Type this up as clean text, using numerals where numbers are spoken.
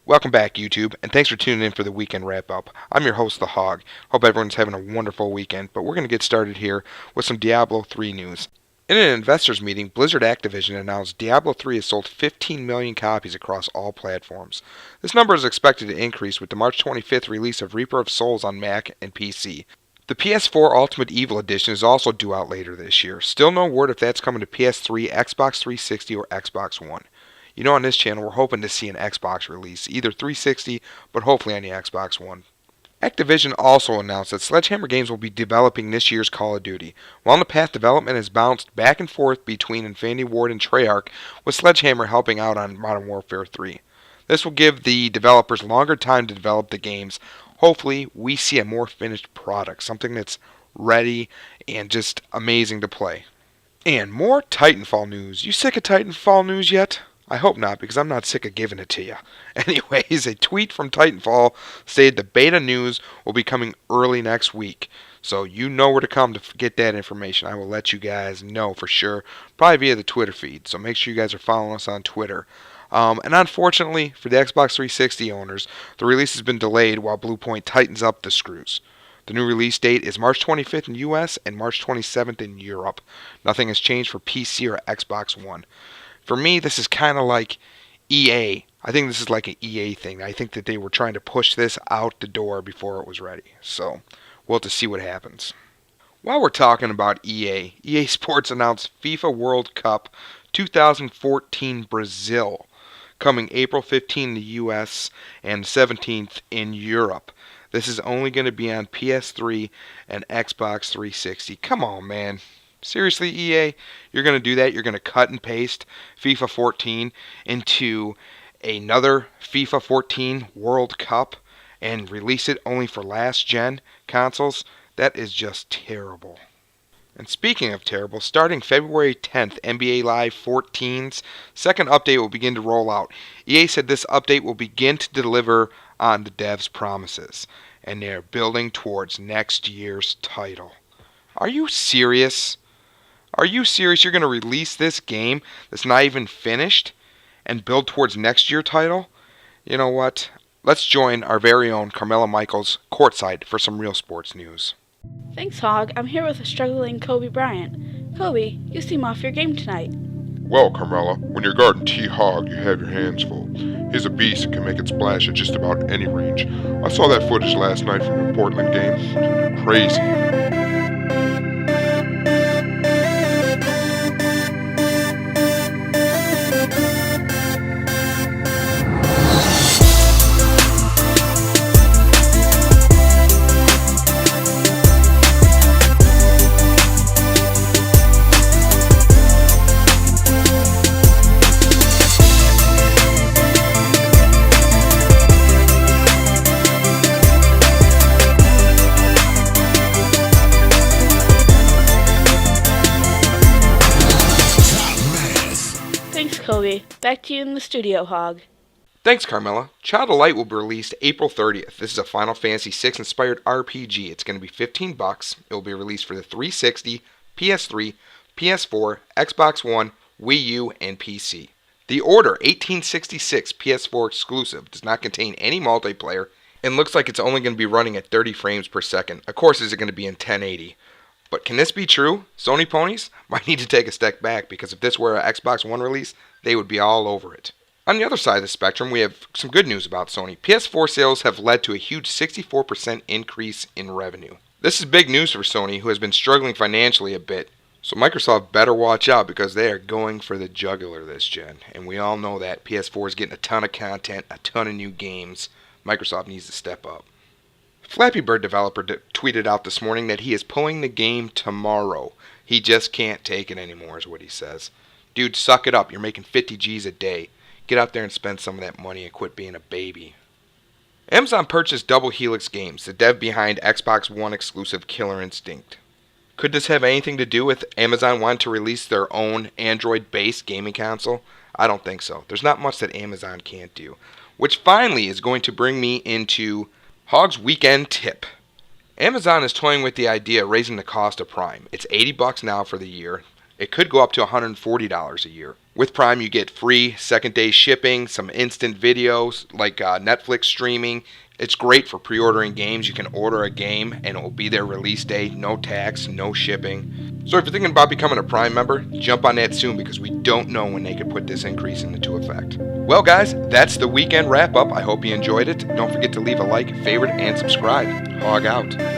Welcome back, YouTube, and thanks for tuning in for the weekend wrap-up. I'm your host, The Hog. Hope everyone's having a wonderful weekend, but we're going to get started here with some Diablo 3 news. In an investors meeting, Blizzard Activision announced Diablo 3 has sold 15 million copies across all platforms. This number is expected to increase with the March 25th release of Reaper of Souls on Mac and PC. The PS4 Ultimate Evil Edition is also due out later this year. Still no word if that's coming to PS3, Xbox 360, or Xbox One. You know, on this channel, we're hoping to see an Xbox release, either 360, but hopefully on the Xbox One. Activision also announced that Sledgehammer Games will be developing this year's Call of Duty. While in the past, development has bounced back and forth between Infinity Ward and Treyarch, with Sledgehammer helping out on Modern Warfare 3. This will give the developers longer time to develop the games. Hopefully, we see a more finished product, something that's ready and just amazing to play. And more Titanfall news. You sick of Titanfall news yet? I hope not, because I'm not sick of giving it to you. Anyways, a tweet from Titanfall stated the beta news will be coming early next week. So you know where to come to get that information. I will let you guys know for sure, probably via the Twitter feed. So make sure you guys are following us on Twitter. And unfortunately, for the Xbox 360 owners, the release has been delayed while Bluepoint tightens up the screws. The new release date is March 25th in US and March 27th in Europe. Nothing has changed for PC or Xbox One. For me, this is kind of like EA. I think this is like an EA thing. I think that they were trying to push this out the door before it was ready. So, we'll have to see what happens. While we're talking about EA Sports announced FIFA World Cup 2014 Brazil, coming April 15 in the US and 17th in Europe. This is only going to be on PS3 and Xbox 360. Come on, man. Seriously, EA, you're going to do that? You're going to cut and paste FIFA 14 into another FIFA 14 World Cup and release it only for last-gen consoles? That is just terrible. And speaking of terrible, starting February 10th, NBA Live 14's second update will begin to roll out. EA said this update will begin to deliver on the devs' promises, and they're building towards next year's title. Are you serious? Are you serious? You're going to release this game that's not even finished and build towards next year's title? You know what? Let's join our very own Carmela Michaels courtside for some real sports news. Thanks, Hog. I'm here with a struggling Kobe Bryant. Kobe, you seem off your game tonight. Well, Carmela, when you're guarding T-Hog, you have your hands full. He's a beast and can make it splash at just about any range. I saw that footage last night from the Portland game. Crazy. Thanks, Kobe. Back to you in the studio, Hog. Thanks, Carmela. Child of Light will be released April 30th. This is a Final Fantasy VI inspired RPG. It's going to be $15. It will be released for the 360, PS3, PS4, Xbox One, Wii U, and PC. The Order 1866 PS4 exclusive does not contain any multiplayer and looks like it's only going to be running at 30 frames per second. Of course, is it going to be in 1080? But can this be true? Sony ponies might need to take a step back, because if this were an Xbox One release, they would be all over it. On the other side of the spectrum, we have some good news about Sony. PS4 sales have led to a huge 64% increase in revenue. This is big news for Sony, who has been struggling financially a bit. So Microsoft better watch out, because they are going for the jugular this gen. And we all know that. PS4 is getting a ton of content, a ton of new games. Microsoft needs to step up. Flappy Bird developer tweeted out this morning that he is pulling the game tomorrow. He just can't take it anymore, is what he says. Dude, suck it up. You're making 50 G's a day. Get out there and spend some of that money and quit being a baby. Amazon purchased Double Helix Games, the dev behind Xbox One exclusive Killer Instinct. Could this have anything to do with Amazon wanting to release their own Android-based gaming console? I don't think so. There's not much that Amazon can't do. Which finally is going to bring me into Hog's Weekend Tip. Amazon is toying with the idea of raising the cost of Prime. It's $80 now for the year. It could go up to $140 a year. With Prime, you get free second-day shipping, some instant videos like Netflix streaming. It's great for pre-ordering games. You can order a game and it will be there release day, no tax, no shipping. So if you're thinking about becoming a Prime member, jump on that soon because we don't know when they could put this increase into effect. Well guys, that's the weekend wrap up. I hope you enjoyed it. Don't forget to leave a like, favorite, and subscribe. Hog out.